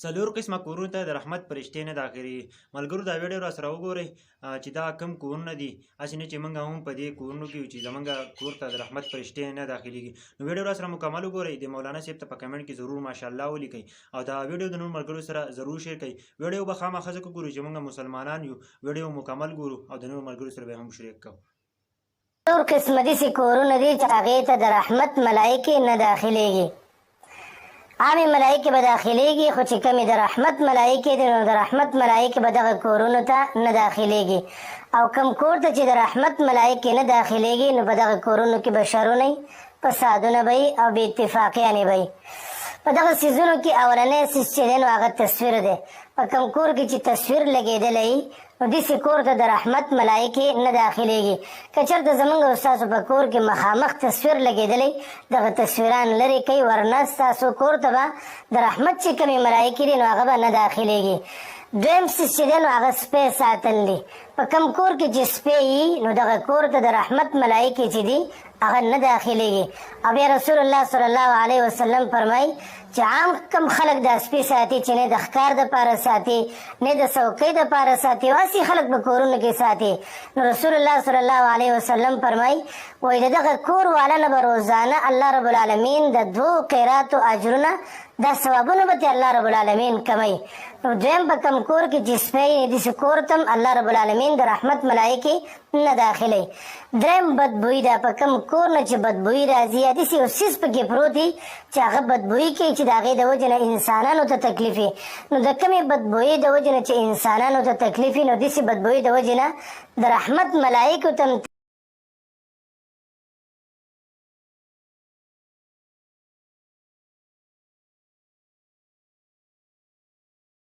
څلور قسمه کورونو ته د رحمت فرشتې نه داخلي. ملګرو دا ویډیو را سره وګورئ چې دا کم کورونه دي، هسې نه چې موږ هم په دې کورونو کې یو چې زموږ کور ته د رحمت فرشتې نه داخليږي. نو ویډیو را سره مکمل وګورئ، د مولانا صاحب ته په کمنټ کې ضرور ماشاءالله ولیکئ او دا ویډیو د نور ملګرو سره ضرور شیر کړئ. ویډیو به خامخا ځکه ګورو چې موږ مسلمانان یو، ویډیو مکمل ګورو او د نور ملګرو سره به هم شریک کوو. څلور قسمه داسې کورونه دي چې هغې ته د رحمت ملایکې نه داخلیږي. عامې ملایکې به داخلیږي، خو چې کمې د رحمت ملایکې دي نو د رحمت ملایکې به دغه کورونو ته نه داخلیږي. او کم کور ته چې د رحمت ملایکې نه داخلیږي نو په دغه کورونو کې به شرونه وي، فسادونه به وي او بې اتفاقیانې به وي. په دغه څیزونو کې اولنی څیز چې دی نو هغه تصویر دی. په کم کور کې چې تصویر لګېدلی نو داسې کور ته د رحمت ملایکې نه داخلیږي. که چېرته زموږ او ستاسو په کور کې مخامخ تصویر لګېدلی، دغه تصویران لرې کوئ، ورنه ستاسو کور ته به د رحمت چې کومې ملایکې دي نو هغه به نه داخلیږي. دویم څیز چې دی نو هغه سپی ساتل دي. په کم کور کې چې سپی وي نو دغه کور ته د رحمت ملایکې چې دي هغه نه داخلیږي. او بیا رسول الله صلی الله علیه وسلم فرمایي چې عام کم خلک دا سپي ساتي چې نه د ښکار دپاره ساتي، نه د څوکۍ دپاره ساتي، هسې خلک په کورونو کې ساتي. نو رسول الله صلی الله علیه وسلم فرمایي وایي د دغه کور والا نه به روزانه الله رب العالمین د 2 قیراتو اجرونه، دا ثوابونه به ته الله رب العالمین کموي. نو دویم په کم کور کې چې سپی داسې کور ته الله رب العالمین د رحمت ملایکې نه داخلی. دریم بدبویي ده. په کم کور نه چې بدبویي راځي یا داسې یو څیز پکې پروت وي چې هغه بدبویي کوي چې د هغې د وجې نه انسانانو ته تکلیف وي. نو د کمې بدبویي د وجې نه چې انسانانو ته تکلیف وي نو داسې بدبویي د وجې نه د رحمت ملایکو ته